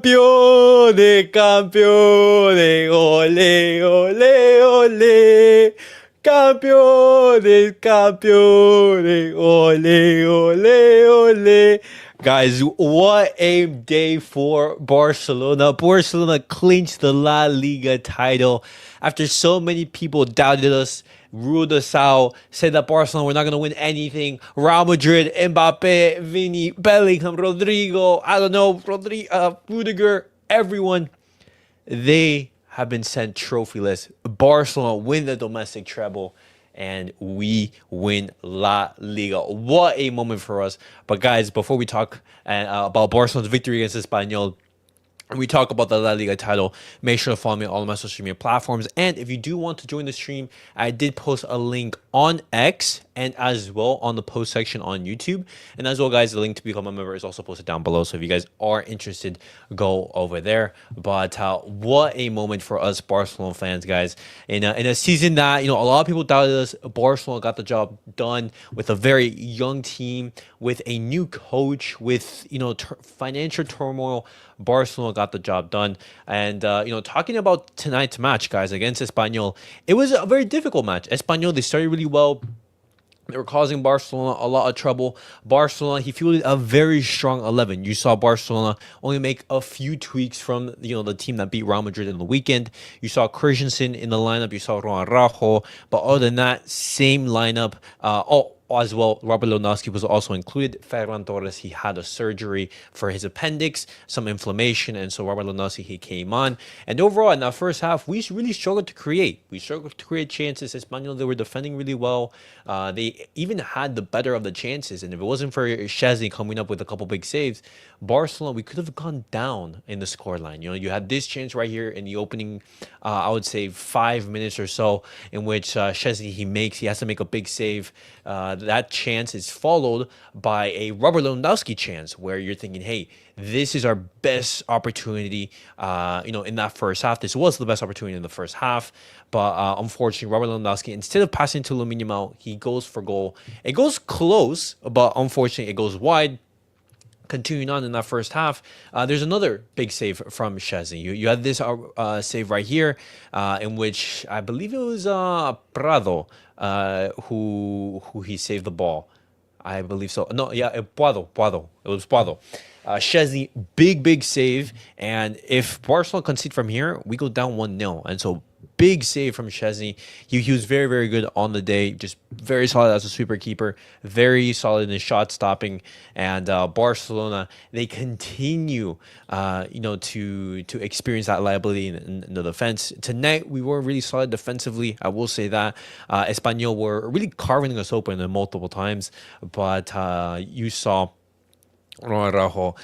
Campione, campione, ole, ole, ole. Campeones, campeones, ole, ole, ole. Guys, what a day for Barcelona. Barcelona clinched the La Liga title after so many people doubted us, ruled us out, said that Barcelona were not going to win anything. Real Madrid, Mbappe, Vini, Bellingham, Rodrigo, I don't know, Rudiger, everyone, they have been sent trophyless. Barcelona win the domestic treble, and we win La Liga. What a moment for us. But guys, before we talk about Barcelona's victory against Espanyol, and we talk about the La Liga title, make sure to follow me on all of my social media platforms. And if you do want to join the stream, I did post a link on X and as well on the post section on YouTube. And as well, guys, the link to become a member is also posted down below. So if you guys are interested, go over there. But what a moment for us Barcelona fans, guys. In a season that, a lot of people doubted us, Barcelona got the job done with a very young team, with a new coach, with, financial turmoil. Barcelona got the job done. And, talking about tonight's match, guys, against Espanyol, it was a very difficult match. Espanyol, they started really well. They were causing Barcelona a lot of trouble. Barcelona, he fielded a very strong 11. You saw Barcelona only make a few tweaks from, the team that beat Real Madrid in the weekend. You saw Christensen in the lineup. You saw Ron Rajo. But other than that, same lineup. As well, Robert Lewandowski was also included. Ferran Torres, he had a surgery for his appendix, some inflammation, and so Robert Lewandowski, he came on. And overall, in that first half, we really struggled to create. We struggled to create chances. Espanyol, they were defending really well. They even had the better of the chances. And if it wasn't for Szczesny coming up with a couple big saves, Barcelona, we could have gone down in the scoreline. You had this chance right here in the opening, I would say 5 minutes or so, in which Szczesny, he has to make a big save. That chance is followed by a Robert Lewandowski chance where you're thinking, hey, this is our best opportunity, in that first half. This was the best opportunity in the first half. But unfortunately, Robert Lewandowski, instead of passing to Lamine Yamal, he goes for goal. It goes close, but unfortunately, it goes wide. Continuing on in that first half, there's another big save from Szczesny. You had this save right here, in which I believe it was Prado who he saved the ball. I believe so. No, yeah, Puado. It was Puado. Szczesny, big save. And if Barcelona concede from here, we go down 1-0. And so big save from Szczesny. He was very, very good on the day. Just very solid as a sweeper keeper. Very solid in his shot stopping. And Barcelona, they continue, to experience that liability in the defense. Tonight, we weren't really solid defensively. I will say that. Espanyol were really carving us open multiple times. But you saw Ron Rajo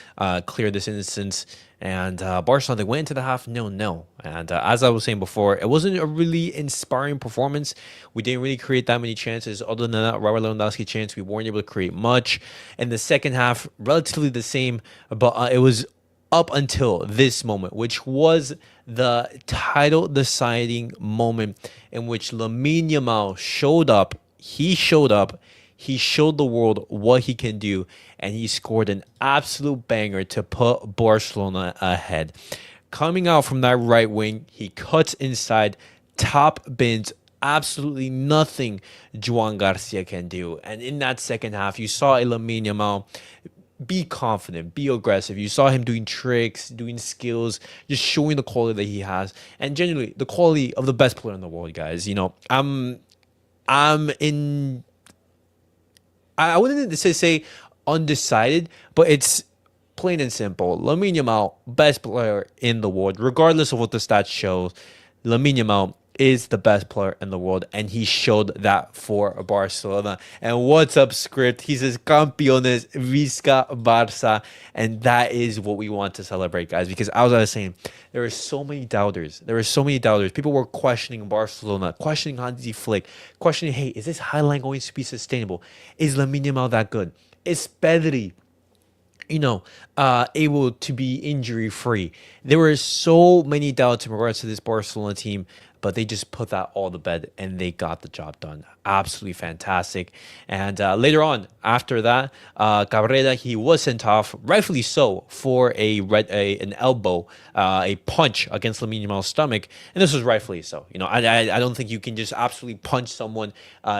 clear this instance. And Barcelona, they went into the half 0-0. And as I was saying before, it wasn't a really inspiring performance. We didn't really create that many chances. Other than that Robert Lewandowski chance, we weren't able to create much. In the second half, relatively the same. But it was up until this moment, which was the title-deciding moment in which Lamine Yamal showed up. He showed up. He showed the world what he can do, and he scored an absolute banger to put Barcelona ahead. Coming out from that right wing, he cuts inside, top bins, absolutely nothing Joan Garcia can do. And in that second half, you saw a Lamine Yamal be confident, be aggressive. You saw him doing tricks, doing skills, just showing the quality that he has, and genuinely the quality of the best player in the world, guys. I wouldn't say undecided, but it's plain and simple. Lamine Yamal, best player in the world, regardless of what the stats show. Lamine Yamal is the best player in the world, and he showed that for Barcelona. And what's up, script? He says, "Campeones, Visca Barça," and that is what we want to celebrate, guys. Because as I was saying, there are so many doubters. People were questioning Barcelona, questioning Hansi Flick, questioning, hey, is this high line going to be sustainable? Is Lamine Yamal that good? Is Pedri able to be injury free? There were so many doubts in regards to this Barcelona team, but they just put that all to bed and they got the job done. Absolutely fantastic. And later on, after that, Cabrera, he was sent off, rightfully so, for an elbow, a punch against Lamine Yamal's stomach, and this was rightfully so. I don't think you can just absolutely punch someone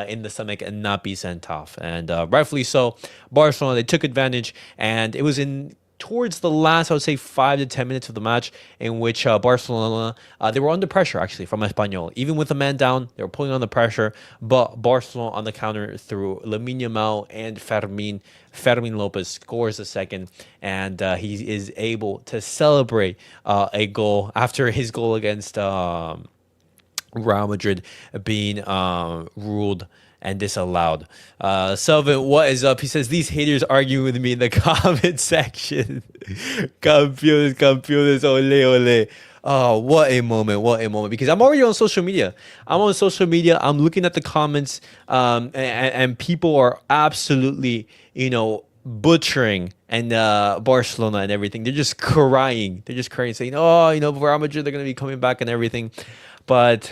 in the stomach and not be sent off. And rightfully so, Barcelona, they took advantage, and it was in towards the last, I would say, 5 to 10 minutes of the match in which Barcelona, they were under pressure, actually, from Espanyol. Even with a man down, they were pulling on the pressure, but Barcelona on the counter through Lamine Yamal and Fermín. Fermín López scores the second, and he is able to celebrate a goal after his goal against Real Madrid being ruled and disallowed. Selvin, what is up? He says, these haters arguing with me in the comment section. Campeones, ole, ole. Oh, what a moment, what a moment. Because I'm already on social media. I'm on social media. I'm looking at the comments, and people are absolutely, butchering and Barcelona and everything. They're just crying. They're just crying, saying, oh, Real Madrid, they're going to be coming back and everything. But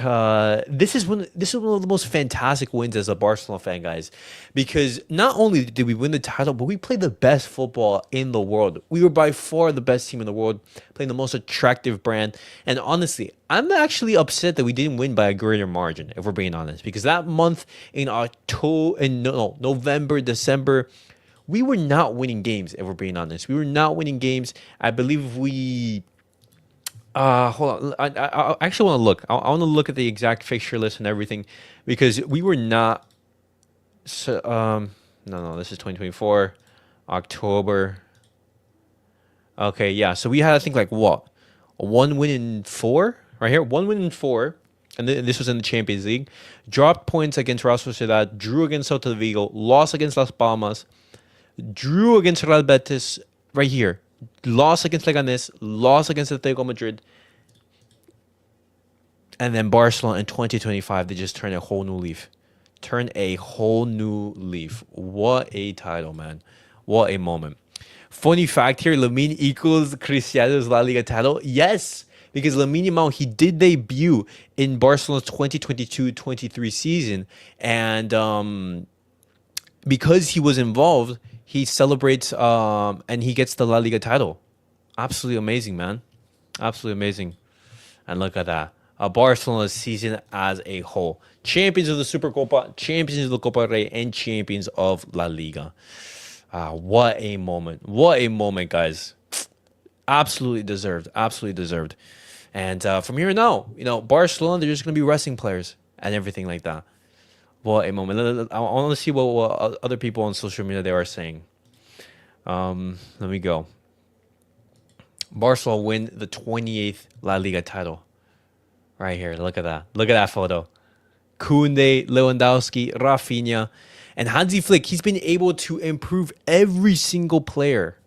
this is one of the most fantastic wins as a Barcelona fan, guys, because not only did we win the title, but we played the best football in the world. We were by far the best team in the world, playing the most attractive brand. And honestly, I'm actually upset that we didn't win by a greater margin, if we're being honest, because that month in November, December, we were not winning games, if we're being honest. We were not winning games. I believe we... hold on. I actually want to look. I want to look at the exact fixture list and everything, because we were not. So, no, this is 2024, October. Okay, yeah. So we had, I think, like what, 1 win in 4 right here. 1 win in 4, and this was in the Champions League. Dropped points against Real Sociedad. Drew against Celta Vigo. Lost against Las Palmas. Drew against Real Betis. Right here. Lost against Leganes, lost against Atletico Madrid, and then Barcelona in 2025, they just turned a whole new leaf. What a title, man. What a moment. Funny fact here, Lamine equals Cristiano's La Liga title. Yes, because Lamine Yamal, he did debut in Barcelona's 2022-23 season, and because he was involved, he celebrates and he gets the La Liga title. Absolutely amazing, man. Absolutely amazing. And look at that. Barcelona's season as a whole. Champions of the Supercopa, champions of the Copa Rey, and champions of La Liga. What a moment. What a moment, guys. Absolutely deserved. Absolutely deserved. And from here on out, Barcelona, they're just going to be resting players and everything like that. What a moment. I want to see what other people on social media they are saying. Let me go. Barcelona win the 28th La Liga title. Right here. Look at that. Look at that photo. Koundé, Lewandowski, Rafinha, and Hansi Flick. He's been able to improve every single player.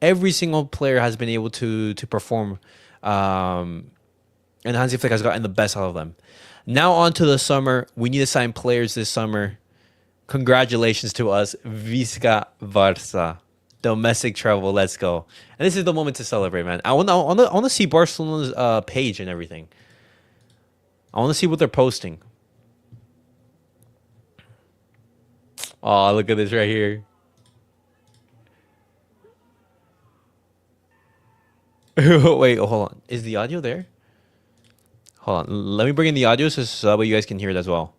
Every single player has been able to perform. And Hansi Flick has gotten the best out of them. Now on to the summer. We need to sign players this summer. Congratulations to us. Visca Barça. Domestic travel. Let's go. And this is the moment to celebrate, man. I want to see Barcelona's page and everything. I want to see what they're posting. Oh, look at this right here. Wait, hold on. Is the audio there? Hold on. Let me bring in the audio so that way you guys can hear it as well.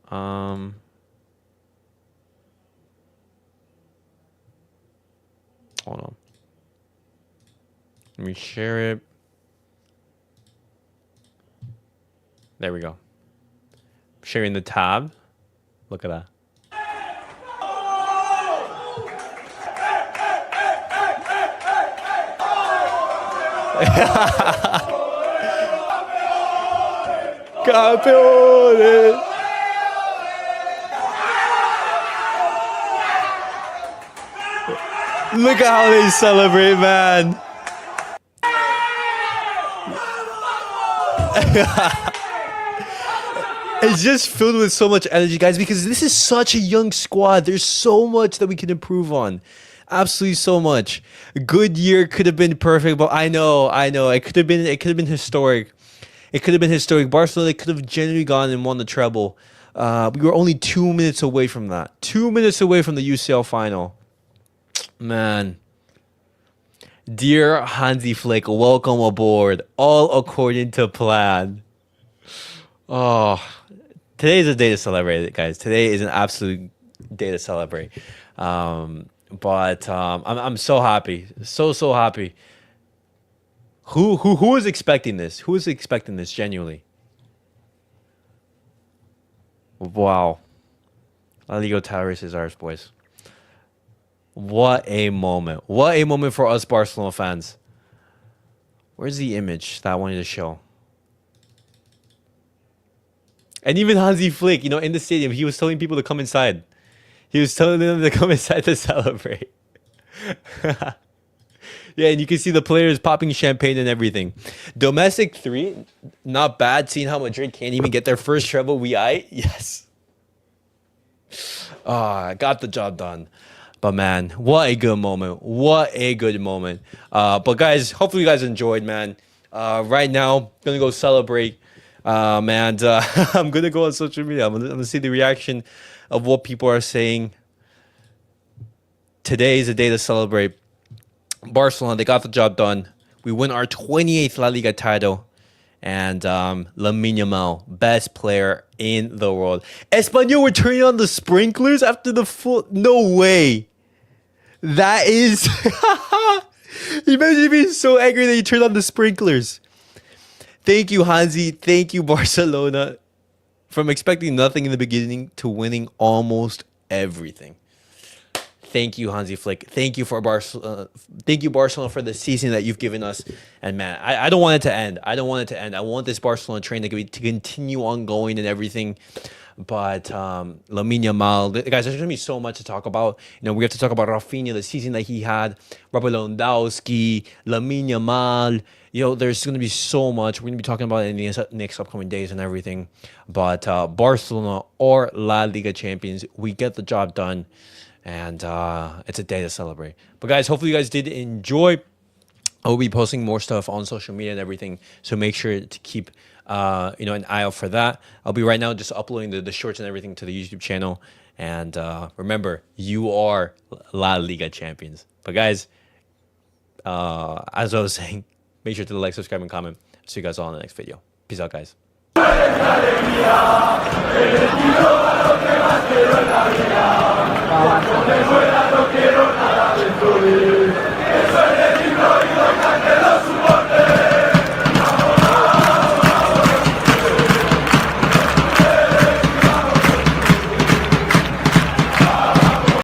Hold on. Let me share it. There we go. Sharing the tab. Look at that. Campeones. Look at how they celebrate, man. It's just filled with so much energy, guys, because this is such a young squad. There's so much that we can improve on. Absolutely so much. Good year could have been perfect, but I know. It could have been historic. It could have been historic. Barcelona could have genuinely gone and won the treble. We were only 2 minutes away from that. 2 minutes away from the UCL final. Man. Dear Hansi Flick, welcome aboard. All according to plan. Oh, today is a day to celebrate, guys. Today is an absolute day to celebrate. But I'm so happy. So happy. Who was expecting this? Who was expecting this genuinely? Wow. La Liga title race is ours, boys. What a moment. What a moment for us Barcelona fans. Where's the image that I wanted to show? And even Hansi Flick, you know, in the stadium, he was telling people to come inside. He was telling them to come inside to celebrate. Yeah, and you can see the players popping champagne and everything. Domestic 3, not bad. Seeing how Madrid can't even get their first treble. Yes. Got the job done. But man, what a good moment. What a good moment. But guys, hopefully you guys enjoyed, man. Right now, gonna go celebrate. And I'm gonna go on social media. I'm gonna see the reaction of what people are saying. Today is a day to celebrate. Barcelona, they got the job done. We win our 28th La Liga title. And Lamine Yamal, best player in the world. Espanyol were turning on the sprinklers after the full... No way. That is... Imagine being so angry that you turned on the sprinklers. Thank you, Hansi. Thank you, Barcelona. From expecting nothing in the beginning to winning almost everything. Thank you, Hansi Flick. Thank you for Barcelona. Thank you, Barcelona, for the season that you've given us. And man, I don't want it to end. I don't want it to end. I want this Barcelona train to continue on going and everything. But Lamine Yamal, guys, there's gonna be so much to talk about. You know, we have to talk about Rafinha, the season that he had, Robert Lewandowski, Lamine Yamal. You know, there's gonna be so much. We're gonna be talking about it in the next upcoming days and everything. But Barcelona or La Liga champions, we get the job done. And it's a day to celebrate. But guys, hopefully you guys did enjoy. I will be posting more stuff on social media and everything. So make sure to keep an eye out for that. I'll be right now just uploading the shorts and everything to the YouTube channel. And remember, you are La Liga champions. But guys, as I was saying, make sure to like, subscribe, and comment. See you guys all in the next video. Peace out, guys. Vamos.